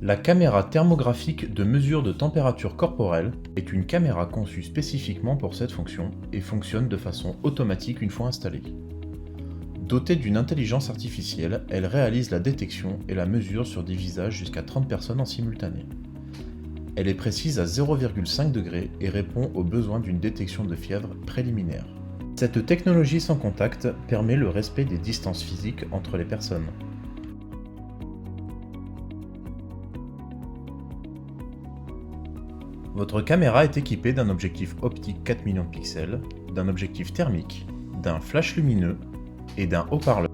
La caméra thermographique de mesure de température corporelle est une caméra conçue spécifiquement pour cette fonction et fonctionne de façon automatique une fois installée. Dotée d'une intelligence artificielle, elle réalise la détection et la mesure sur des visages jusqu'à 30 personnes en simultané. Elle est précise à 0,5 degrés et répond aux besoins d'une détection de fièvre préliminaire. Cette technologie sans contact permet le respect des distances physiques entre les personnes. Votre caméra est équipée d'un objectif optique 4 millions de pixels, d'un objectif thermique, d'un flash lumineux et d'un haut-parleur.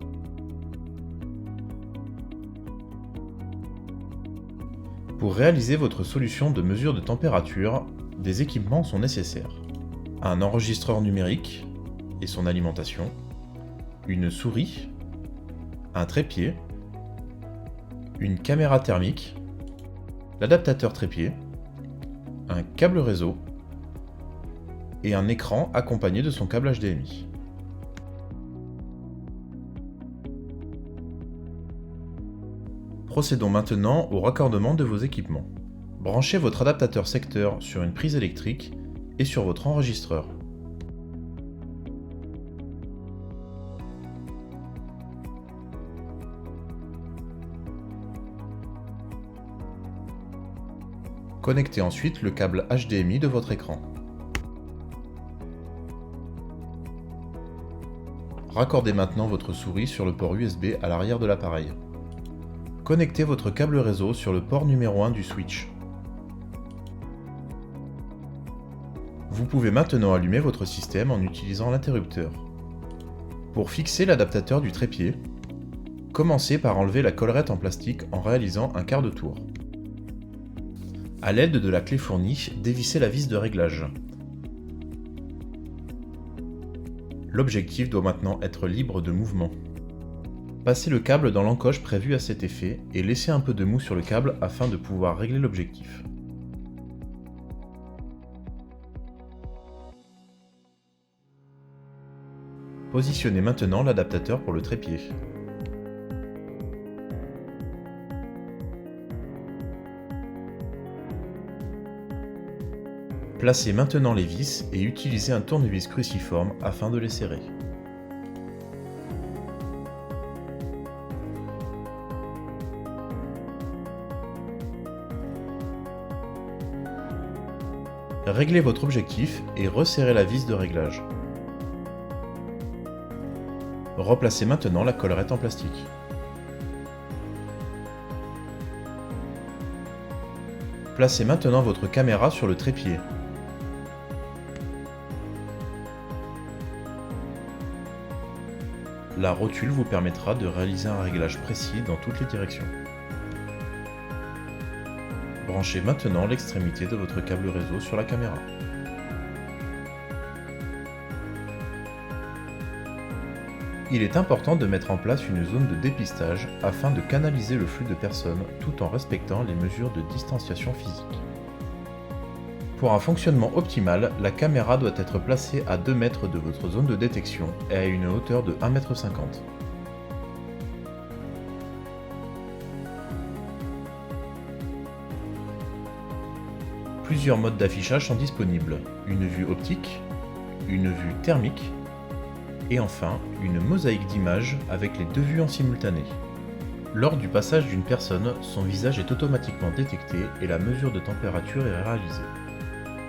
Pour réaliser votre solution de mesure de température, des équipements sont nécessaires. Un enregistreur numérique et son alimentation, une souris, un trépied, une caméra thermique, l'adaptateur trépied, un câble réseau et un écran accompagné de son câble HDMI. Procédons maintenant au raccordement de vos équipements. Branchez votre adaptateur secteur sur une prise électrique et sur votre enregistreur. Connectez ensuite le câble HDMI de votre écran. Raccordez maintenant votre souris sur le port USB à l'arrière de l'appareil. Connectez votre câble réseau sur le port numéro 1 du switch. Vous pouvez maintenant allumer votre système en utilisant l'interrupteur. Pour fixer l'adaptateur du trépied, commencez par enlever la collerette en plastique en réalisant un quart de tour. À l'aide de la clé fournie, dévissez la vis de réglage. L'objectif doit maintenant être libre de mouvement. Passez le câble dans l'encoche prévue à cet effet et laissez un peu de mou sur le câble afin de pouvoir régler l'objectif. Positionnez maintenant l'adaptateur pour le trépied. Placez maintenant les vis et utilisez un tournevis cruciforme afin de les serrer. Réglez votre objectif et resserrez la vis de réglage. Replacez maintenant la collerette en plastique. Placez maintenant votre caméra sur le trépied. La rotule vous permettra de réaliser un réglage précis dans toutes les directions. Branchez maintenant l'extrémité de votre câble réseau sur la caméra. Il est important de mettre en place une zone de dépistage afin de canaliser le flux de personnes tout en respectant les mesures de distanciation physique. Pour un fonctionnement optimal, la caméra doit être placée à 2 mètres de votre zone de détection et à une hauteur de 1,50 m. Plusieurs modes d'affichage sont disponibles, une vue optique, une vue thermique et enfin une mosaïque d'images avec les deux vues en simultané. Lors du passage d'une personne, son visage est automatiquement détecté et la mesure de température est réalisée.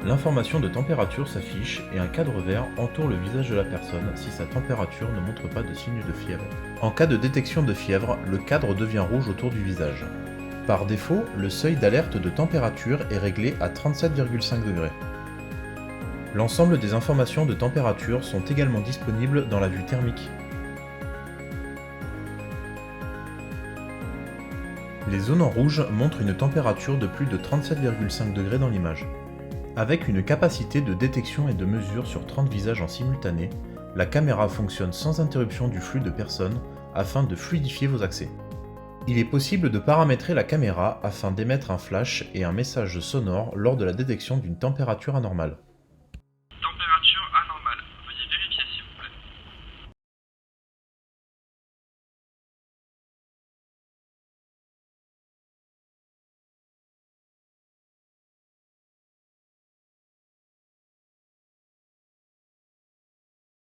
L'information de température s'affiche et un cadre vert entoure le visage de la personne si sa température ne montre pas de signe de fièvre. En cas de détection de fièvre, le cadre devient rouge autour du visage. Par défaut, le seuil d'alerte de température est réglé à 37,5 degrés. L'ensemble des informations de température sont également disponibles dans la vue thermique. Les zones en rouge montrent une température de plus de 37,5 degrés dans l'image. Avec une capacité de détection et de mesure sur 30 visages en simultané, la caméra fonctionne sans interruption du flux de personnes afin de fluidifier vos accès. Il est possible de paramétrer la caméra afin d'émettre un flash et un message sonore lors de la détection d'une température anormale.